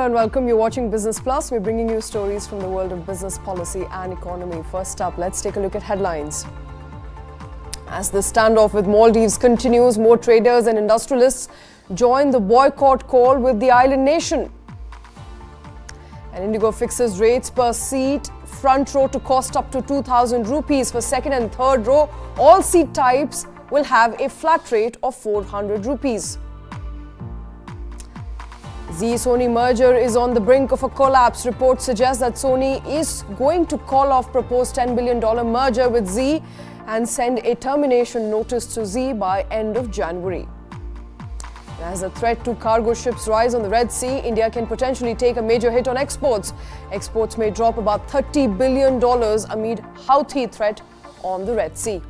and welcome. You're watching Business Plus. We're bringing you stories from the world of business policy and economy. First up, let's take a look at headlines. As the standoff with Maldives continues, more traders and industrialists join the boycott call with the island nation. And IndiGo fixes rates per seat, front row to cost up to 2,000 rupees for second and third row. All seat types will have a flat rate of 400 rupees. Zee-Sony merger is on the brink of a collapse. Reports suggest that Sony is going to call off proposed $10 billion merger with Zee and send a termination notice to Zee by end of January. As the threat to cargo ships rise on the Red Sea, India can potentially take a major hit on exports. Exports may drop about $30 billion amid Houthi threat on the Red Sea.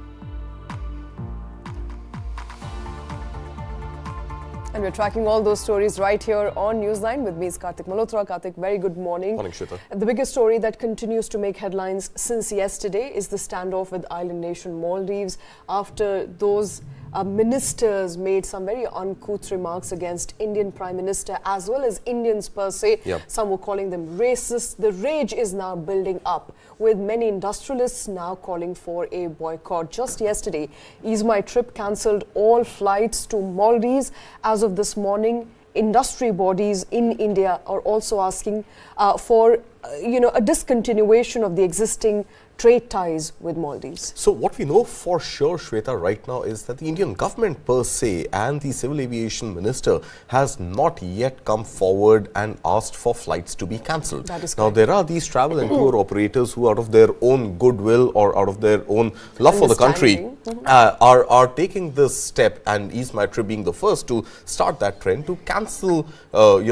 And we're tracking all those stories right here on News9 with me is Kartik Malhotra. Kartik, very good morning. Morning, Shweta. The biggest story that continues to make headlines since yesterday is the standoff with island nation Maldives after those ministers made some very uncouth remarks against Indian Prime Minister as well as Indians per se. Yep. Some were calling them racist. The rage is now building up with many industrialists now calling for a boycott. Just yesterday, Ease My Trip cancelled all flights to Maldives. As of this morning, industry bodies in India are also asking for a discontinuation of the existing trade ties with Maldives. So what we know for sure, Shweta, right now is that the Indian government per se and the civil aviation minister has not yet come forward and asked for flights to be cancelled. That is now, there are these travel and tour operators who out of their own goodwill or out of their own love for the country are taking this step, and Ease My Trip being the first to start that trend to cancel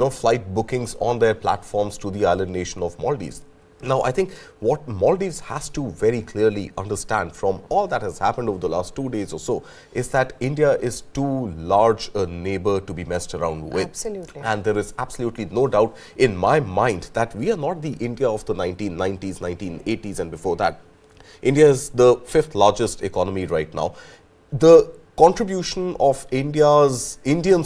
flight bookings on their platforms to the island nation of Maldives. Now, I think what Maldives has to very clearly understand from all that has happened over the last 2 days or so is that India is too large a neighbor to be messed around with. Absolutely. And there is absolutely no doubt in my mind that we are not the India of the 1990s, 1980s and before that. India is the 5th largest economy right now. The contribution of Indians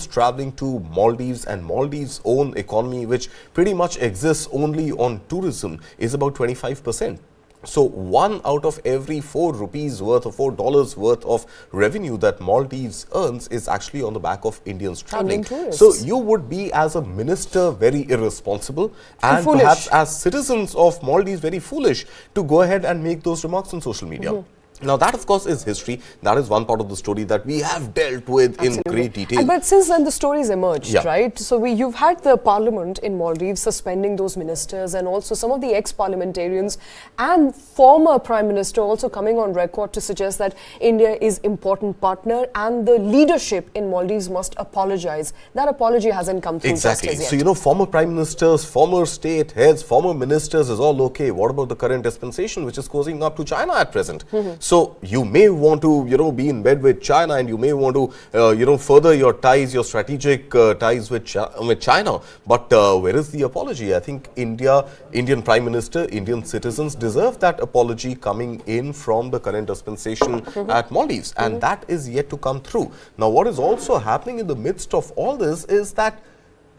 traveling to Maldives and Maldives' own economy, which pretty much exists only on tourism, is about 25%. So 1 out of every 4 rupees worth or $4 worth of revenue that Maldives earns is actually on the back of Indians traveling. So you would be, as a minister, very irresponsible and perhaps as citizens of Maldives very foolish to go ahead and make those remarks on social media. Now, that, of course, is history. That is one part of the story that we have dealt with in great detail. But since then, the stories emerged, right? So you've had the parliament in Maldives suspending those ministers, and also some of the ex-parliamentarians and former prime minister also coming on record to suggest that India is important partner and the leadership in Maldives must apologize. That apology hasn't come through just as yet. So, former prime ministers, former state heads, former ministers is all okay. What about the current dispensation, which is causing up to China at present? So you may want to, be in bed with China, and you may want to, further your ties, your strategic ties with China. But where is the apology? I think Indian Prime Minister, Indian citizens deserve that apology coming in from the current dispensation at Maldives, and that is yet to come through. Now, what is also happening in the midst of all this is that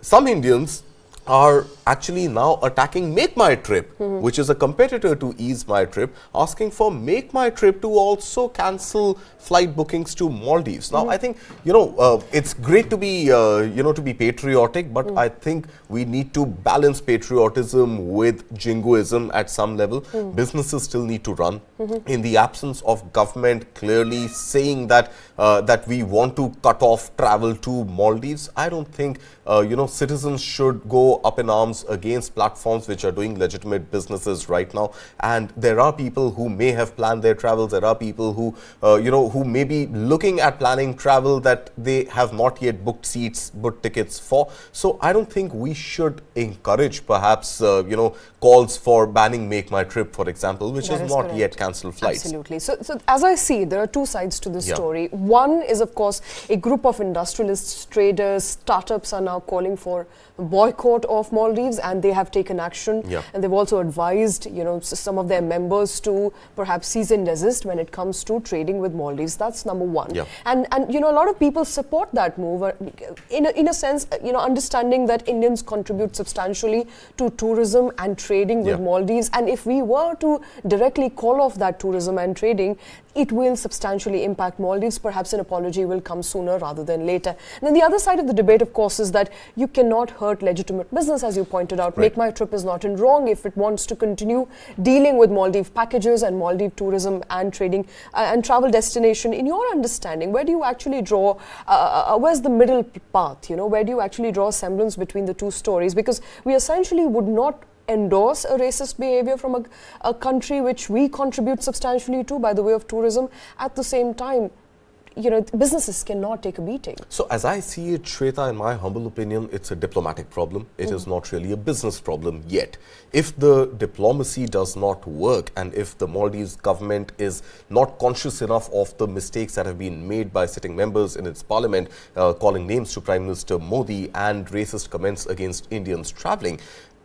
some Indians are actually now attacking Make My Trip, which is a competitor to Ease My Trip, asking for Make My Trip to also cancel flight bookings to Maldives. Now, I think, it's great to be, to be patriotic, but I think we need to balance patriotism with jingoism at some level. Businesses still need to run. In the absence of government clearly saying that that we want to cut off travel to Maldives, I don't think, citizens should go up in arms against platforms which are doing legitimate businesses right now. And there are people who may have planned their travels. There are people who, who may be looking at planning travel that they have not yet booked seats, booked tickets for. So I don't think we should encourage perhaps, calls for banning Make My Trip, for example, which is not yet cancelled flights. Absolutely. So as I see, there are two sides to this story. One is, of course, a group of industrialists, traders, startups are now calling for boycott support of Maldives, and they have taken action. Yeah. And they've also advised, some of their members to perhaps cease and desist when it comes to trading with Maldives. That's number one. Yeah. And a lot of people support that move, in a sense, understanding that Indians contribute substantially to tourism and trading with Maldives. And if we were to directly call off that tourism and trading, it will substantially impact Maldives. Perhaps an apology will come sooner rather than later. And then the other side of the debate, of course, is that you cannot hurt legitimate business, as you pointed out. Right. Make My Trip is not in wrong if it wants to continue dealing with Maldives packages and Maldives tourism and trading and travel destination. In your understanding, where do you actually draw, where's the middle path? Where do you actually draw a semblance between the two stories? Because we essentially would not endorse a racist behavior from a country which we contribute substantially to by the way of tourism. At the same time, businesses cannot take a beating. So as I see it, Shweta, in my humble opinion, it's a diplomatic problem. It is not really a business problem yet. If the diplomacy does not work, and if the Maldives government is not conscious enough of the mistakes that have been made by sitting members in its parliament, calling names to Prime Minister Modi and racist comments against Indians travelling,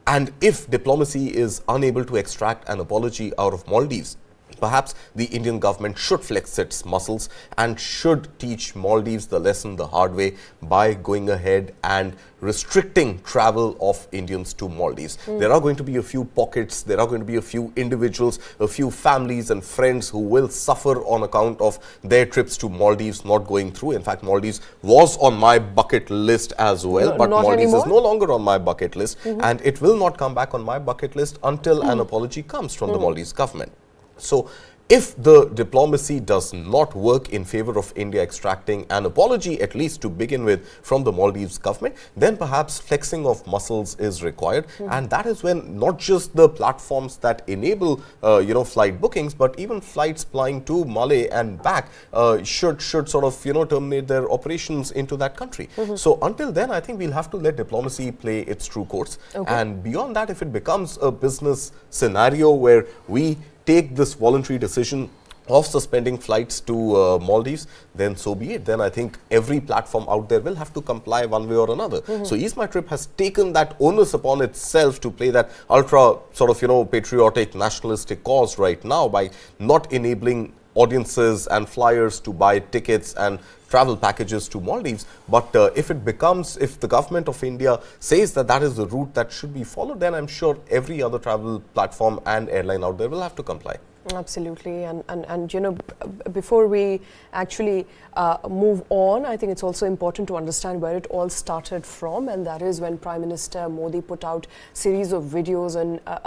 and if diplomacy is unable to extract an apology out of Maldives, perhaps the Indian government should flex its muscles and should teach Maldives the lesson the hard way by going ahead and restricting travel of Indians to Maldives. There are going to be a few pockets, there are going to be a few individuals, a few families and friends who will suffer on account of their trips to Maldives not going through. In fact, Maldives was on my bucket list as well, but Maldives is no longer on my bucket list, and it will not come back on my bucket list until an apology comes from the Maldives government. So, if the diplomacy does not work in favor of India extracting an apology, at least to begin with, from the Maldives government, then perhaps flexing of muscles is required. And that is when not just the platforms that enable, flight bookings, but even flights flying to Malé and back should sort of, terminate their operations into that country. So until then, I think we'll have to let diplomacy play its true course. Okay. And beyond that, if it becomes a business scenario where we take this voluntary decision of suspending flights to Maldives, then so be it. Then I think every platform out there will have to comply one way or another. So Ease My Trip has taken that onus upon itself to play that ultra sort of, patriotic, nationalistic cause right now by not enabling audiences and flyers to buy tickets and travel packages to Maldives. But if the government of India says that that is the route that should be followed, then I'm sure every other travel platform and airline out there will have to comply. Absolutely. And before we actually move on, I think it's also important to understand where it all started from, and that is when Prime Minister Modi put out series of videos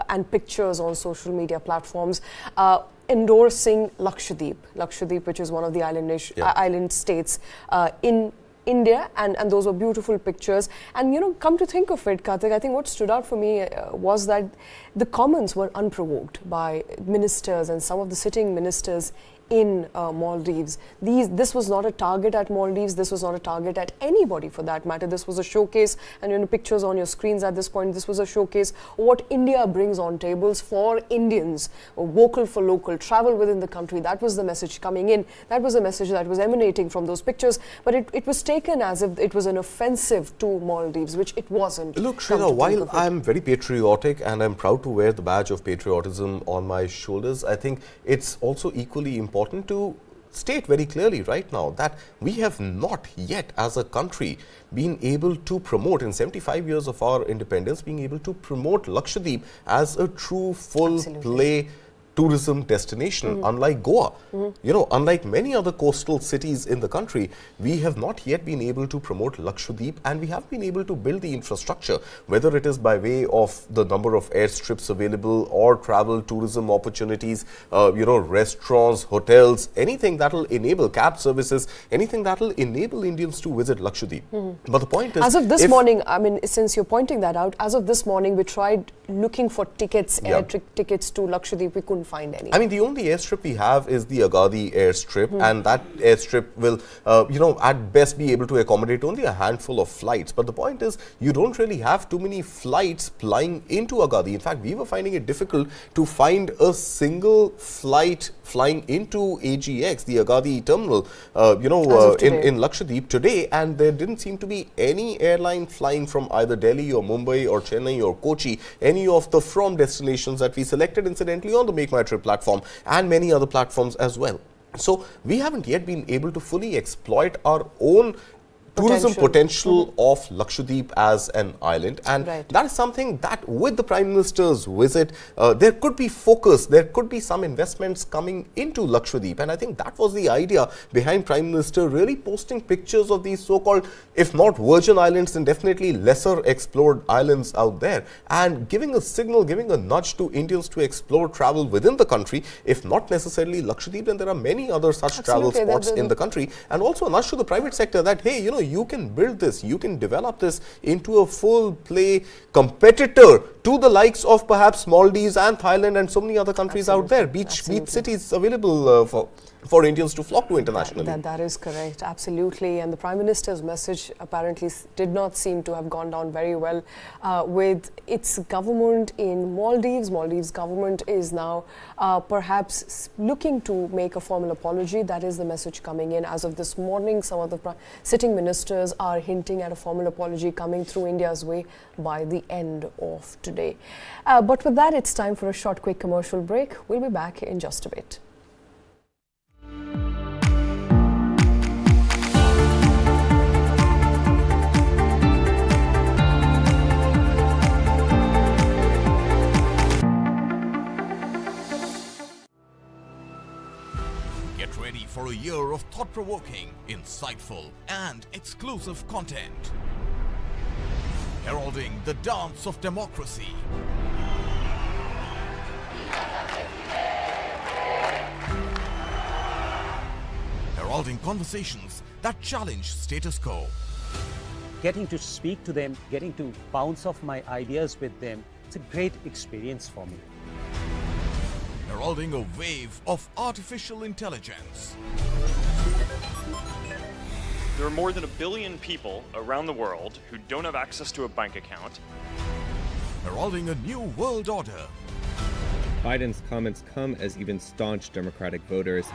and pictures on social media platforms endorsing Lakshadweep, which is one of the island states in India, and those were beautiful pictures. And come to think of it, Kartik, I think what stood out for me was that the comments were unprovoked by ministers and some of the sitting ministers in Maldives. This was not a target at Maldives, this was not a target at anybody for that matter. This was a showcase, and pictures on your screens at this point, this was a showcase of what India brings on tables for Indians, vocal for local, travel within the country. That was the message coming in, that was the message that was emanating from those pictures, but it was taken as if it was an offensive to Maldives, which it wasn't. Look, Shweta, while I'm very patriotic and I'm proud to wear the badge of patriotism on my shoulders, I think it's also equally important to state very clearly right now that we have not yet as a country been able to promote, in 75 years of our independence, being able to promote Lakshadweep as a true full play tourism destination, unlike Goa. Unlike many other coastal cities in the country, we have not yet been able to promote Lakshadweep, and we have been able to build the infrastructure, whether it is by way of the number of airstrips available or travel tourism opportunities, restaurants, hotels, anything that will enable cab services, anything that will enable Indians to visit Lakshadweep. But the point is, as of this morning, since you're pointing that out, as of this morning, we tried looking for tickets, air tickets to Lakshadweep. We couldn't find any. I mean, the only airstrip we have is the Agadi airstrip, and that airstrip will, at best be able to accommodate only a handful of flights. But the point is, you don't really have too many flights flying into Agadi. In fact, we were finding it difficult to find a single flight flying into AGX, the Agadi terminal, in Lakshadweep today, and there didn't seem to be any airline flying from either Delhi or Mumbai or Chennai or Kochi, any of the from destinations that we selected incidentally on the Make My Trip platform and many other platforms as well. So we haven't yet been able to fully exploit our own tourism potential of Lakshadweep as an island, and that is something that with the Prime Minister's visit, there could be focus, there could be some investments coming into Lakshadweep, and I think that was the idea behind Prime Minister really posting pictures of these so-called, if not virgin islands, then definitely lesser explored islands out there, and giving a signal, giving a nudge to Indians to explore travel within the country, if not necessarily Lakshadweep, then there are many other such travel spots in the country, and also a nudge to the private sector that, hey, you can build this, you can develop this into a full play competitor to the likes of perhaps Maldives and Thailand and so many other countries out there. Beach cities available for Indians to flock to internationally. That is correct, absolutely. And the Prime Minister's message apparently did not seem to have gone down very well with its government in Maldives. Maldives government is now perhaps looking to make a formal apology. That is the message coming in. As of this morning, some of the sitting ministers are hinting at a formal apology coming through India's way by the end of today. But with that, it's time for a short, quick commercial break. We'll be back in just a bit. Get ready for a year of thought-provoking, insightful and exclusive content. Heralding the dance of democracy. Heralding conversations that challenge status quo. Getting to speak to them, getting to bounce off my ideas with them, it's a great experience for me. Heralding a wave of artificial intelligence. There are more than 1 billion people around the world who don't have access to a bank account. Heralding a new world order. Biden's comments come as even staunch Democratic voters.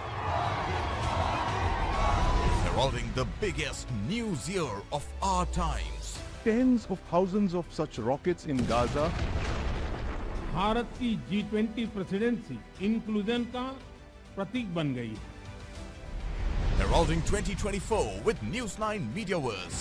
Heralding the biggest news year of our times. Tens of thousands of such rockets in Gaza. Bharat की G20 presidency inclusion का प्रतीक बन गई है. Heralding 2024 with News9 Mediaverse.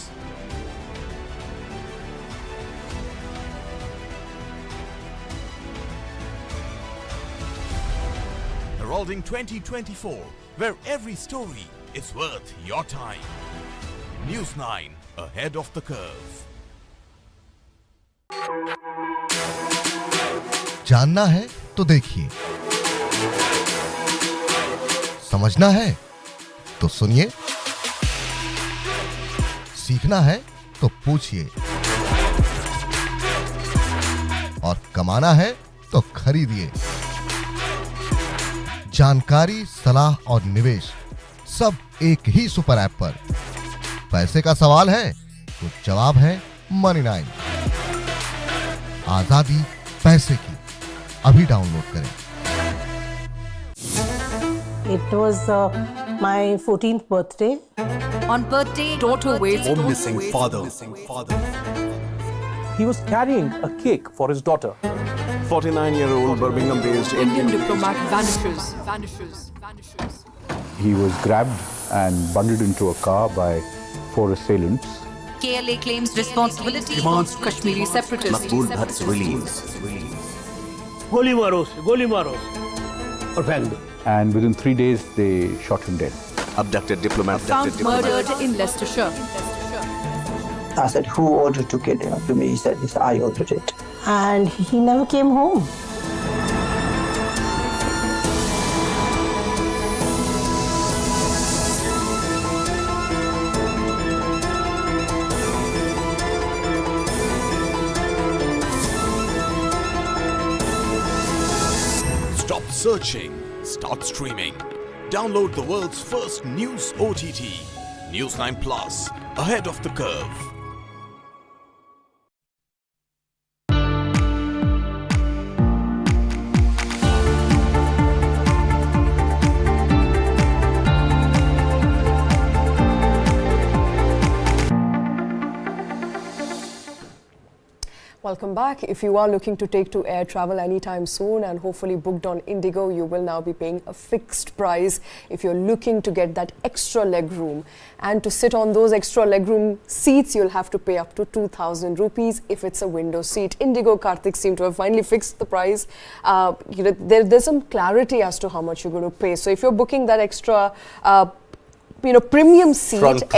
Heralding 2024, where every story is worth your time. News9, ahead of the curve. जानना है तो देखिए, समझना है तो सुनिए, सीखना है तो पूछिए, और कमाना है तो खरीदिए। जानकारी, सलाह और निवेश सब एक ही सुपर ऐप पर। पैसे का सवाल है तो जवाब है Money9। आजादी पैसे की, अभी डाउनलोड करें। It was my 14th birthday. On birthday, daughter waits for missing father. He was carrying a cake for his daughter. 49-year-old Birmingham-based Indian diplomat vanishes. He was grabbed and bundled into a car by 4 assailants. KLA claims responsibility. Demands Kashmiri separatists. Makbul Bhatt's release. गोली मारो और फेंक दो. And within 3 days, they shot him dead. Abducted diplomat. Found murdered in Leicestershire. I said, who ordered to kill him? To me, he said, yes, I ordered it. And he never came home. Stop searching, start streaming. Download the world's first news OTT, News9 Plus, ahead of the curve. Welcome back. If you are looking to take to air travel anytime soon and hopefully booked on IndiGo, you will now be paying a fixed price if you're looking to get that extra leg room. And to sit on those extra leg room seats, you'll have to pay up to 2,000 rupees if it's a window seat. IndiGo, Kartik, seem to have finally fixed the price. There's some clarity as to how much you're going to pay. So if you're booking that extra premium seat, front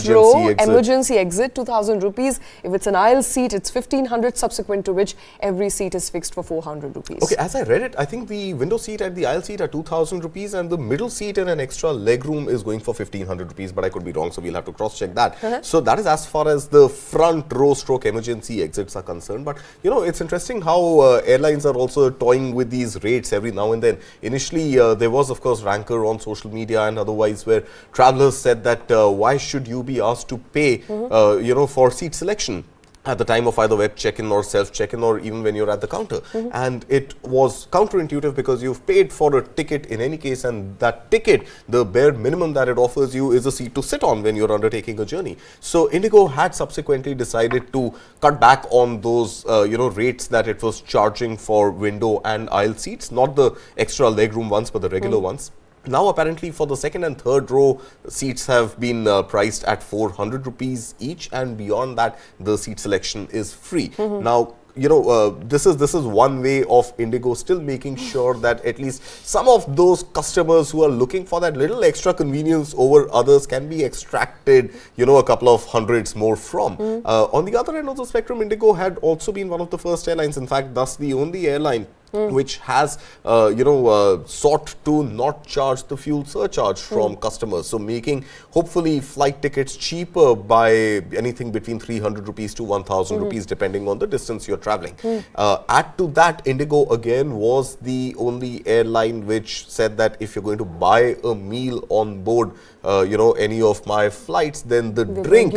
row, emergency exit, 2,000 rupees. If it's an aisle seat, it's 1,500, subsequent to which every seat is fixed for 400 rupees. Okay, as I read it, I think the window seat and the aisle seat are 2,000 rupees and the middle seat and an extra leg room is going for 1,500 rupees, but I could be wrong, so we'll have to cross-check that. So that is as far as the front row stroke emergency exits are concerned. But, it's interesting how airlines are also toying with these rates every now and then. Initially, there was, of course, rancor on social media and otherwise where travelers said that why should you be asked to pay, for seat selection at the time of either web check-in or self-check-in or even when you're at the counter. And it was counterintuitive because you've paid for a ticket in any case, and that ticket, the bare minimum that it offers you is a seat to sit on when you're undertaking a journey. So IndiGo had subsequently decided to cut back on those, rates that it was charging for window and aisle seats, not the extra legroom ones, but the regular ones. Now, apparently, for the second and third row, seats have been priced at 400 rupees each, and beyond that, the seat selection is free. Now, this is one way of IndiGo still making sure that at least some of those customers who are looking for that little extra convenience over others can be extracted, a couple of hundreds more from. On the other end of the spectrum, IndiGo had also been one of the first airlines, in fact, thus the only airline which has, sought to not charge the fuel surcharge from customers. So making, hopefully, flight tickets cheaper by anything between 300 rupees to 1,000 rupees, depending on the distance you're traveling. Add to that, IndiGo again was the only airline which said that if you're going to buy a meal on board, any of my flights, then the drink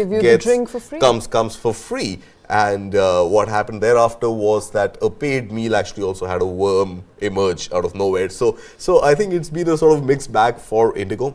comes for free. And what happened thereafter was that a paid meal actually also had a worm emerge out of nowhere. So I think it's been a sort of mixed bag for IndiGo.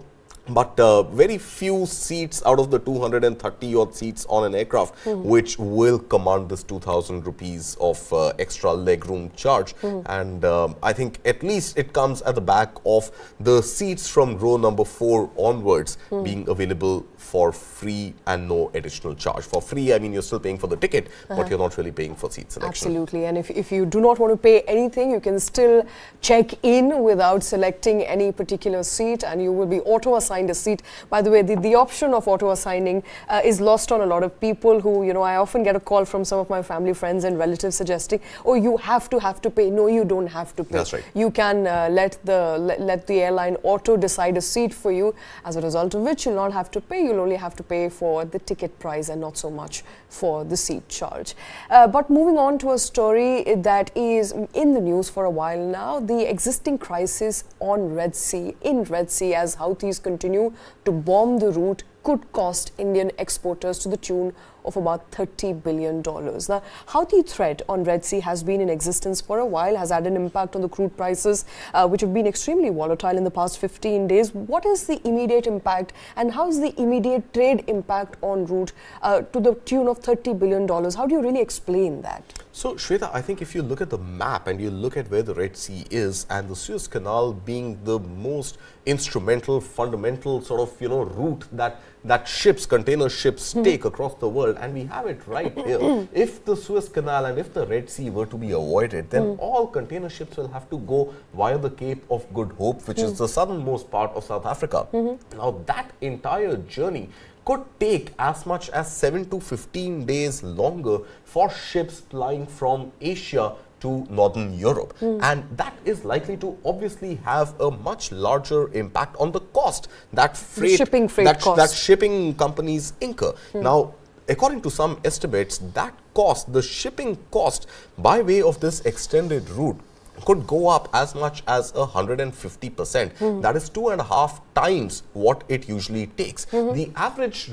But very few seats out of the 230 odd seats on an aircraft which will command this 2,000 rupees of extra legroom charge. And I think at least it comes at the back of the seats from row number 4 onwards being available for free and no additional charge. For free, I mean, you're still paying for the ticket, but you're not really paying for seat selection. Absolutely. And if you do not want to pay anything, you can still check in without selecting any particular seat, and you will be auto-assigned a seat. By the way, the option of auto-assigning is lost on a lot of people who, I often get a call from some of my family, friends and relatives suggesting, oh, you have to pay. No, you don't have to pay. That's right. You can let the airline auto decide a seat for you, as a result of which you'll not have to pay. You'll only have to pay for the ticket price and not so much for the seat charge. But moving on to a story that is in the news for a while now, the existing crisis on Red Sea, as Houthis continue to bomb the route, could cost Indian exporters to the tune of about $30 billion. Now, Houthi threat on Red Sea has been in existence for a while, has had an impact on the crude prices, which have been extremely volatile in the past 15 days. What is the immediate impact, and how is the immediate trade impact on route to the tune of $30 billion? How do you really explain that? So, Shweta, I think if you look at the map and you look at where the Red Sea is, and the Suez Canal being the most instrumental, fundamental sort of, route that container ships take across the world, and we have it right here. If the Suez Canal and if the Red Sea were to be avoided, then all container ships will have to go via the Cape of Good Hope, which is the southernmost part of South Africa. Now, that entire journey could take as much as 7 to 15 days longer for ships plying from Asia to Northern Europe. And that is likely to obviously have a much larger impact on the cost that shipping companies incur. Now, according to some estimates, that cost, the shipping cost by way of this extended route, could go up as much as 150%. That is 2.5 times what it usually takes. The average,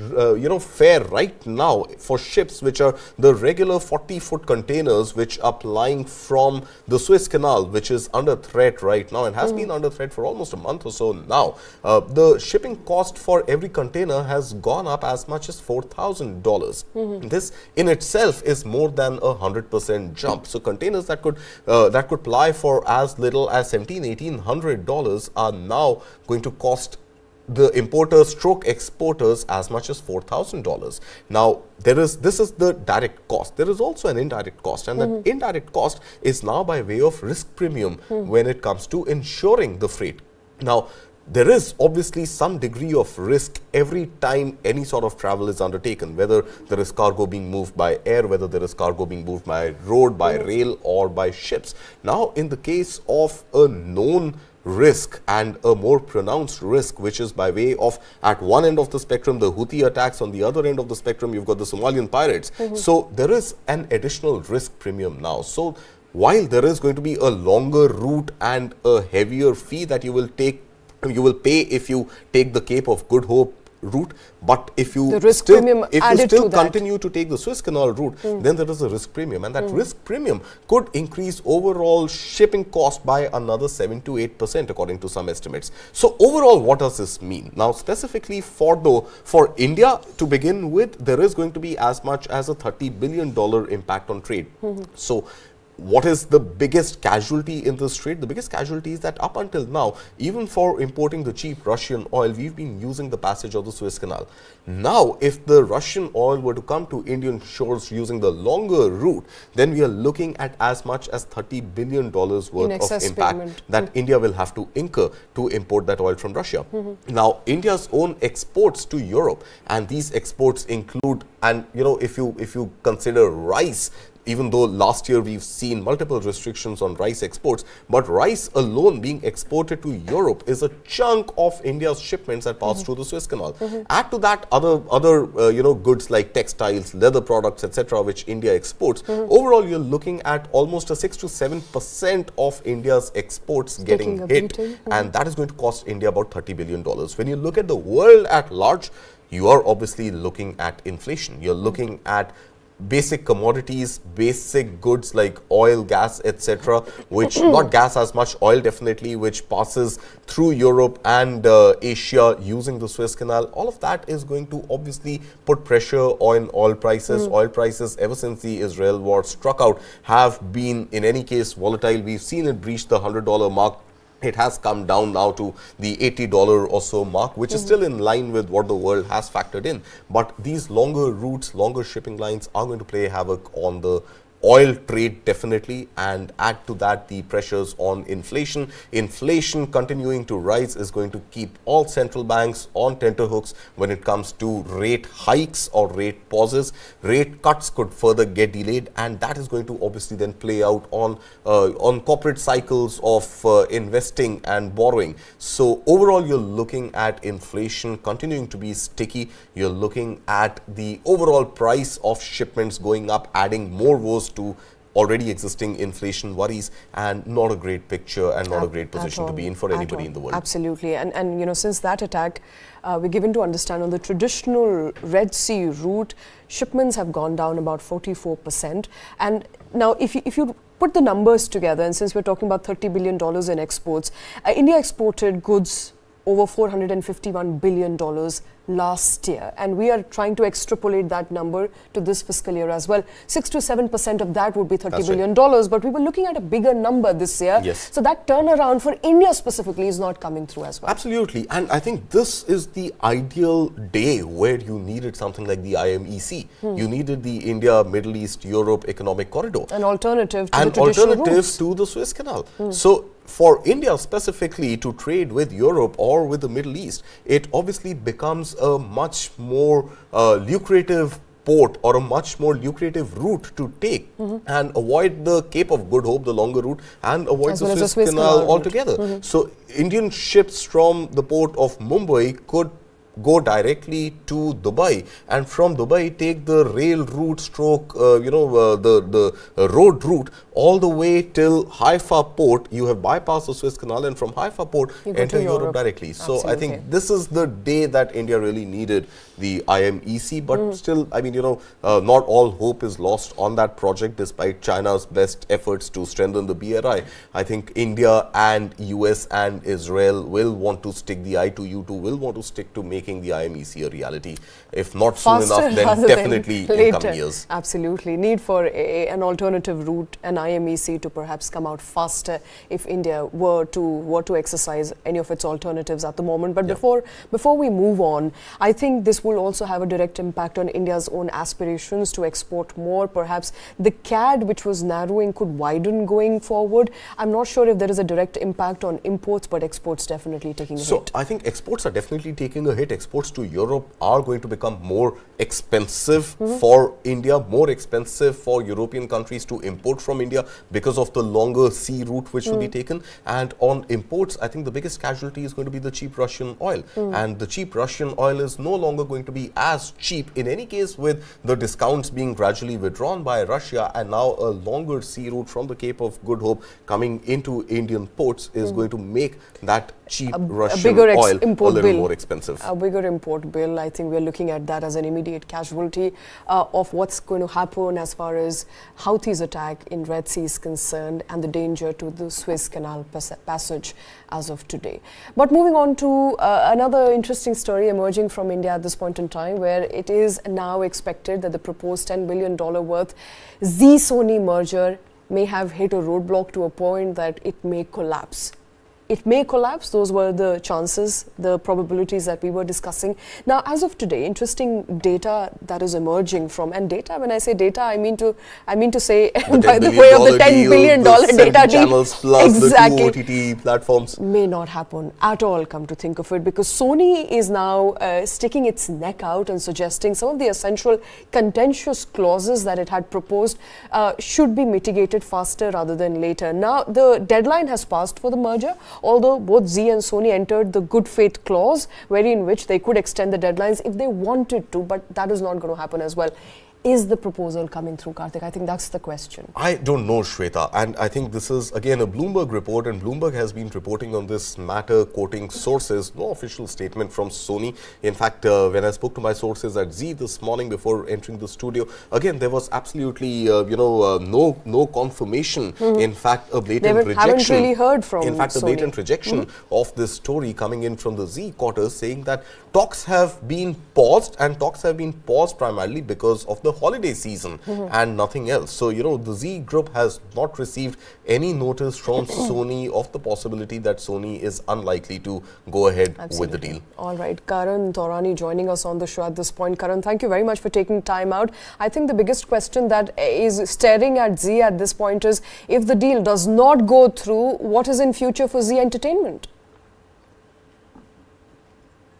fare right now for ships which are the regular 40-foot containers which are plying from the Suez Canal, which is under threat right now and has been under threat for almost a month or so now. The shipping cost for every container has gone up as much as $4,000. This in itself is more than 100% jump. So containers that could ply for as little as $1,700-1,800 are now going to cost the importers stroke exporters as much as $4,000. Now, this is the direct cost. There is also an indirect cost, and that indirect cost is now by way of risk premium when it comes to insuring the freight. Now, there is obviously some degree of risk every time any sort of travel is undertaken, whether there is cargo being moved by air, whether there is cargo being moved by road, by rail or by ships. Now, in the case of a known risk and a more pronounced risk, which is by way of, at one end of the spectrum, the Houthi attacks, on the other end of the spectrum, you've got the Somalian pirates. So there is an additional risk premium now. So while there is going to be a longer route and a heavier fee that you will pay if you take the Cape of Good Hope route, but if you still continue to take the Suez Canal route, then there is a risk premium, and that risk premium could increase overall shipping cost by another 7 to 8% according to some estimates. So overall, what does this mean? Now, specifically for India to begin with, there is going to be as much as a $30 billion impact on trade. So what is the biggest casualty in this trade? The biggest casualty is that up until now, even for importing the cheap Russian oil, we've been using the passage of the Suez Canal. Now, if the Russian oil were to come to Indian shores using the longer route, then we are looking at as much as $30 billion worth of impact that India will have to incur to import that oil from Russia. Now, India's own exports to Europe, and these exports include, and if you consider rice, even though last year we've seen multiple restrictions on rice exports, but rice alone being exported to Europe is a chunk of India's shipments that pass through the Suez Canal. Add to that other goods like textiles, leather products, etc., which India exports. Overall, you're looking at almost a 6 to 7% of India's exports getting hit, and that is going to cost India about $30 billion. When you look at the world at large, you are obviously looking at inflation. You're looking at basic commodities, basic goods like oil, gas, etc., which not gas as much, oil definitely, which passes through Europe and Asia using the Suez Canal. All of that is going to obviously put pressure on oil prices. Oil prices, ever since the Israel war struck out, have been in any case volatile. We've seen it breach the $100 mark. It has come down now to the $80 or so mark, which is still in line with what the world has factored in. But these longer routes, longer shipping lines are going to play havoc on the oil trade definitely, and add to that the pressures on inflation. Inflation continuing to rise is going to keep all central banks on tenterhooks when it comes to rate hikes or rate pauses. Rate cuts could further get delayed, and that is going to obviously then play out on corporate cycles of investing and borrowing. So overall, you're looking at inflation continuing to be sticky. You're looking at the overall price of shipments going up, adding more woes to already existing inflation worries, and not a great picture and not a great position to be in for anybody in the world. Absolutely. And since that attack, we're given to understand on the traditional Red Sea route, shipments have gone down about 44%. And now if you put the numbers together, and since we're talking about $30 billion in exports, India exported goods over $451 billion last year, and we are trying to extrapolate that number to this fiscal year as well. 6 to 7% of that would be $30 billion, but we were looking at a bigger number this year. Yes. So that turnaround for India specifically is not coming through as well. Absolutely, and I think this is the ideal day where you needed something like the IMEC. You needed the India, Middle East, Europe Economic Corridor. An alternative to the traditional routes. To the Suez Canal. So for India specifically to trade with Europe or with the Middle East, it obviously becomes a much more lucrative port or a much more lucrative route to take and avoid the Cape of Good Hope, the longer route, and avoid the Suez Canal altogether. So Indian ships from the port of Mumbai could go directly to Dubai, and from Dubai take the rail route stroke, the road route all the way till Haifa port. You have bypassed the Suez Canal, and from Haifa port enter Europe directly. So I think this is the day that India really needed the IMEC, but still, I mean, not all hope is lost on that project despite China's best efforts to strengthen the BRI. I think India and US and Israel will want to stick the eye to you two, will want to stick to making the IMEC a reality. If not soon enough, then definitely in coming years. Absolutely. Need for an alternative route, an IMEC, to perhaps come out faster if India were to exercise any of its alternatives at the moment. But before we move on, I think this will also have a direct impact on India's own aspirations to export more. Perhaps the CAD, which was narrowing, could widen going forward. I'm not sure if there is a direct impact on imports, but exports definitely taking a hit. So I think exports are definitely taking a hit. Exports to Europe are going to become more expensive for India, more expensive for European countries to import from India because of the longer sea route which will be taken. And on imports, I think the biggest casualty is going to be the cheap Russian oil. And the cheap Russian oil is no longer going to be as cheap in any case, with the discounts being gradually withdrawn by Russia, and now a longer sea route from the Cape of Good Hope coming into Indian ports is going to make that cheap Russian oil a little more expensive. A bigger import bill. I think we're looking at that as an immediate casualty of what's going to happen as far as Houthis' attack in Red Sea is concerned and the danger to the Suez Canal passage as of today. But moving on to another interesting story emerging from India at this point in time, where it is now expected that the proposed $10 billion worth Zee-Sony merger may have hit a roadblock to a point that it may collapse. It may collapse. Those were the chances, the probabilities that we were discussing. Now, as of today, interesting data that is emerging from, and data, when I say data, I mean to say by the way of the $10 billion data deal. Channels plus the 2 OTT platforms. May not happen at all, come to think of it, because Sony is now sticking its neck out and suggesting some of the essential contentious clauses that it had proposed should be mitigated faster rather than later. Now, the deadline has passed for the merger, although both Zee and Sony entered the good faith clause, wherein which they could extend the deadlines if they wanted to, but that is not going to happen as well. Is the proposal coming through, Kartik? I think that's the question. I don't know, Shweta, and I think this is again a Bloomberg report, and Bloomberg has been reporting on this matter, quoting sources. No official statement from Sony. In fact, when I spoke to my sources at Zee this morning before entering the studio, again there was absolutely no confirmation. In fact, a blatant rejection. Haven't really heard from In fact, Sony. A blatant rejection of this story coming in from the Zee quarters, saying that talks have been paused, and talks have been paused primarily because of the holiday season and nothing else. So, the Zee group has not received any notice from Sony of the possibility that Sony is unlikely to go ahead with the deal. All right. Karan Taurani joining us on the show at this point. Karan, thank you very much for taking time out. I think the biggest question that is staring at Zee at this point is, if the deal does not go through, what is in future for Zee Entertainment?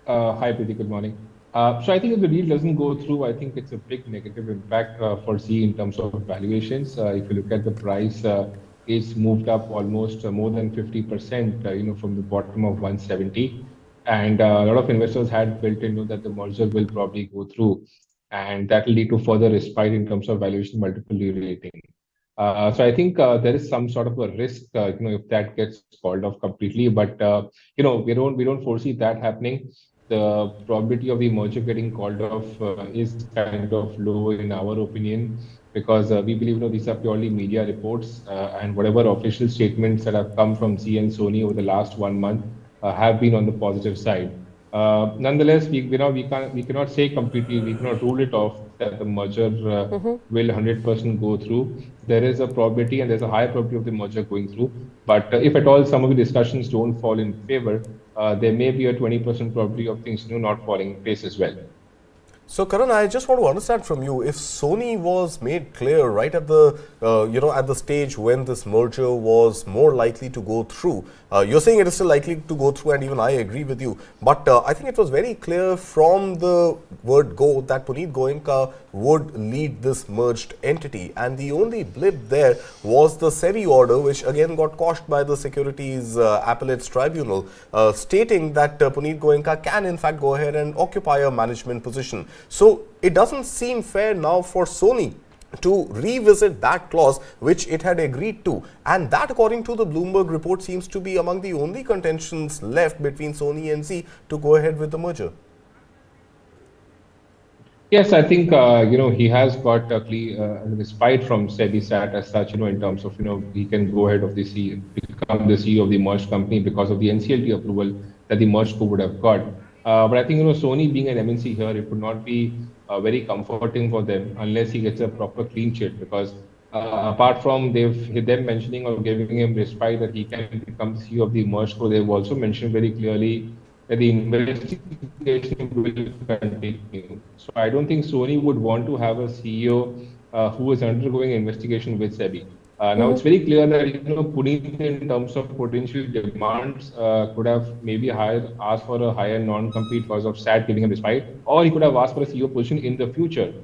Hi, Preeti. Good morning. So I think if the deal doesn't go through, I think it's a big negative impact for Zee in terms of valuations. If you look at the price, it's moved up almost more than 50%, from the bottom of 170. And a lot of investors had built in that the merger will probably go through, and that will lead to further respite in terms of valuation multiple re-rating. So I think there is some sort of a risk, if that gets called off completely. But we don't foresee that happening. The probability of the merger getting called off is kind of low in our opinion, because we believe these are purely media reports, and whatever official statements that have come from Zee and Sony over the last 1 month have been on the positive side. Nonetheless, we cannot say completely, we cannot rule it off that the merger will 100% go through. There is a probability, and there's a high probability of the merger going through. But if at all some of the discussions don't fall in favor, there may be a 20% probability of things not falling in place as well. So, Karan, I just want to understand from you, if Sony was made clear right at the, at the stage when this merger was more likely to go through, you're saying it is still likely to go through, and even I agree with you. But I think it was very clear from the word go that Puneet Goenka would lead this merged entity. And the only blip there was the SEBI order, which again got quashed by the Securities Appellates Tribunal, stating that Puneet Goenka can in fact go ahead and occupy a management position. So it doesn't seem fair now for Sony to revisit that clause which it had agreed to, and that, according to the Bloomberg report, seems to be among the only contentions left between Sony and Zee to go ahead with the merger. Yes, I think he has got a respite from SEBI SAT as such, in terms of he can go ahead of the CEO, become the CEO of the merged company because of the NCLT approval that the merged co would have got. But I think Sony being an MNC here, it would not be very comforting for them unless he gets a proper clean sheet, because apart from them mentioning or giving him respite that he can become the CEO of the merged co, they've also mentioned very clearly that the investigation will continue. So I don't think Sony would want to have a CEO who is undergoing investigation with SEBI. Now it's very clear that Puneet, in terms of potential demands, could have maybe asked for a higher non-compete because of SAT giving him respite, or he could have asked for a CEO position in the future,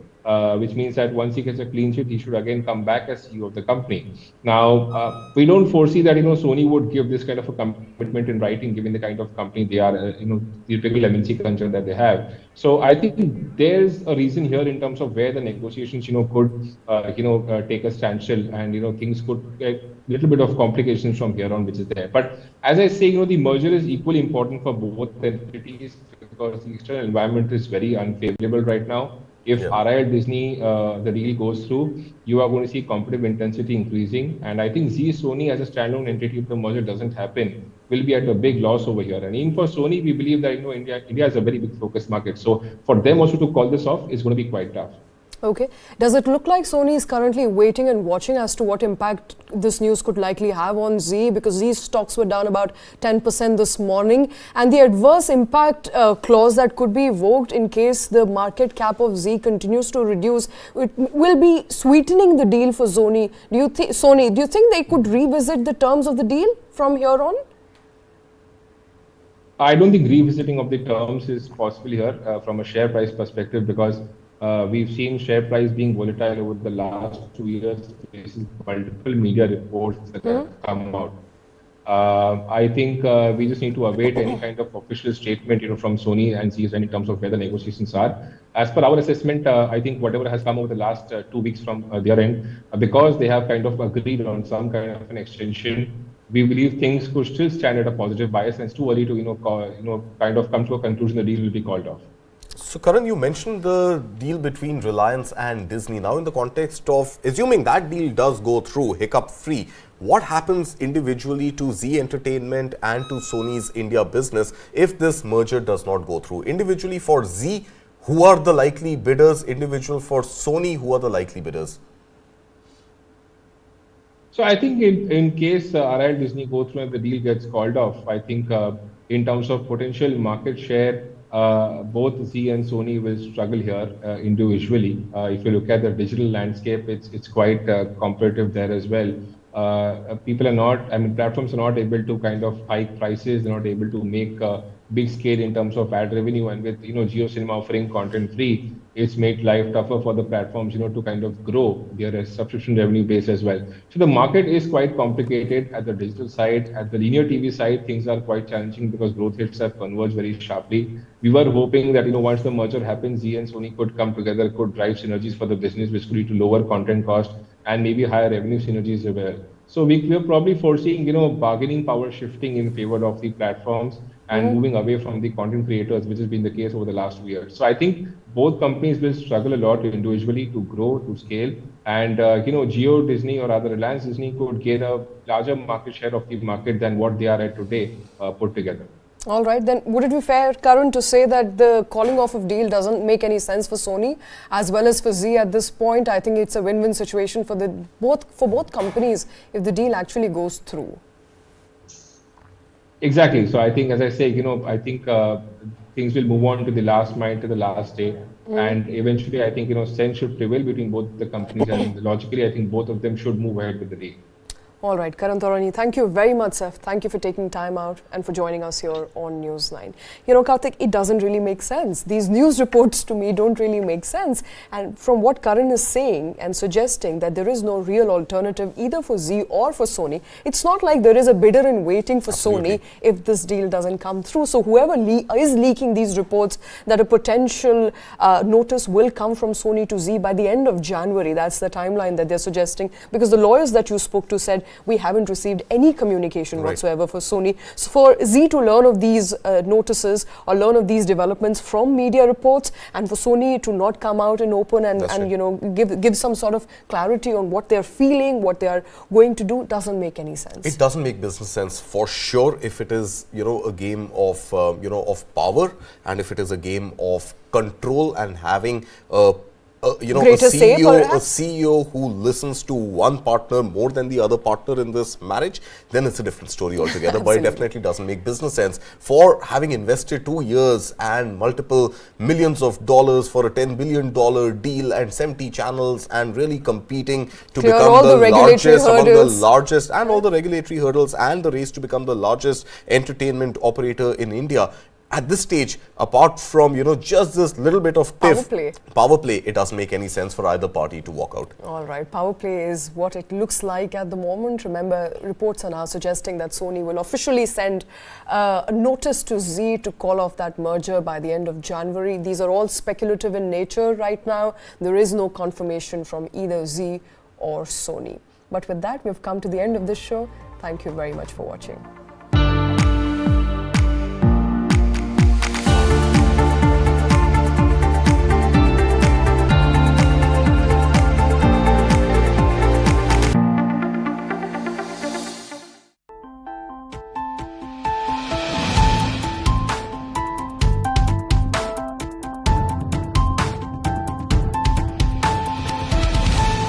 which means that once he gets a clean sheet, he should again come back as CEO of the company. Now, we don't foresee that Sony would give this kind of a commitment in writing, given the kind of company they are, the typical MNC concern that they have. So I think there's a reason here in terms of where the negotiations, could, take a standstill, and things could get a little bit of complications from here on, which is there. But as I say, the merger is equally important for both entities because the external environment is very unfavorable right now. If RIL Disney, the deal goes through, you are going to see competitive intensity increasing. And I think Zee-Sony as a standalone entity, if the merger doesn't happen, will be at a big loss over here. And even for Sony, we believe that India is a very big focus market. So for them also to call this off is going to be quite tough. Okay. Does it look like Sony is currently waiting and watching as to what impact this news could likely have on Zee? Because Zee's stocks were down about 10% this morning. And the adverse impact clause that could be evoked in case the market cap of Zee continues to reduce, it will be sweetening the deal for Sony. Do you think they could revisit the terms of the deal from here on? I don't think revisiting of the terms is possible here from a share price perspective, because we've seen share price being volatile over the last 2 years. This is multiple media reports that have come out. I think we just need to await any kind of official statement, from Sony and Zee in terms of where the negotiations are. As per our assessment, I think whatever has come over the last 2 weeks from their end, because they have kind of agreed on some kind of an extension, we believe things could still stand at a positive bias, and it's too early to kind of come to a conclusion the deal will be called off. So, Karan, you mentioned the deal between Reliance and Disney. Now, in the context of assuming that deal does go through hiccup-free, what happens individually to Zee Entertainment and to Sony's India business if this merger does not go through? Individually for Zee, who are the likely bidders? Individual for Sony, who are the likely bidders? So I think in case RIL Disney go through and the deal gets called off, I think in terms of potential market share, both Zee and Sony will struggle here individually. If you look at the digital landscape, it's quite competitive there as well. Platforms are not able to kind of hike prices. They're not able to make big scale in terms of ad revenue, and with Jio Cinema offering content free, it's made life tougher for the platforms to kind of grow their subscription revenue base as well. So the market is quite complicated at the digital side. At the linear TV side, things are quite challenging because growth rates have converged very sharply. We were hoping that once the merger happens, Zee and Sony could come together, could drive synergies for the business, which could lead to lower content cost and maybe higher revenue synergies as well. So we are probably foreseeing bargaining power shifting in favor of the platforms and moving away from the content creators, which has been the case over the last 2 years. So I think both companies will struggle a lot individually to grow, to scale. And, Jio Disney or rather Reliance Disney could gain a larger market share of the market than what they are at today put together. All right, then would it be fair, Karan, to say that the calling off of deal doesn't make any sense for Sony as well as for Zee at this point? I think it's a win-win situation for both companies if the deal actually goes through. Exactly. So I think, as I say, I think things will move on to the last mile, to the last day. And eventually, I think, sense should prevail between both the companies. And logically, I think both of them should move ahead with the deal. All right, Karan Taurani, thank you very much, sir. Thank you for taking time out and for joining us here on News9. Kartik, it doesn't really make sense. These news reports to me don't really make sense. And from what Karan is saying and suggesting that there is no real alternative either for Zee or for Sony, it's not like there is a bidder in waiting for Sony if this deal doesn't come through. So whoever is leaking these reports that a potential notice will come from Sony to Zee by the end of January, that's the timeline that they're suggesting, because the lawyers that you spoke to said, we haven't received any communication whatsoever for Sony. So for Zee to learn of these notices or learn of these developments from media reports, and for Sony to not come out and open and give some sort of clarity on what they're feeling, what they are going to do, doesn't make any sense. It doesn't make business sense for sure if it is a game of of power, and if it is a game of control and having a CEO who listens to one partner more than the other partner in this marriage, then it's a different story altogether. But it definitely doesn't make business sense for having invested 2 years and multiple millions of dollars for a $10 billion deal and 70 channels and really competing to become the largest among the largest, and all the regulatory hurdles and the race to become the largest entertainment operator in India. At this stage, apart from, just this little bit of power play, it doesn't make any sense for either party to walk out. All right, power play is what it looks like at the moment. Remember, reports are now suggesting that Sony will officially send a notice to Zee to call off that merger by the end of January. These are all speculative in nature right now. There is no confirmation from either Zee or Sony. But with that, we've come to the end of this show. Thank you very much for watching.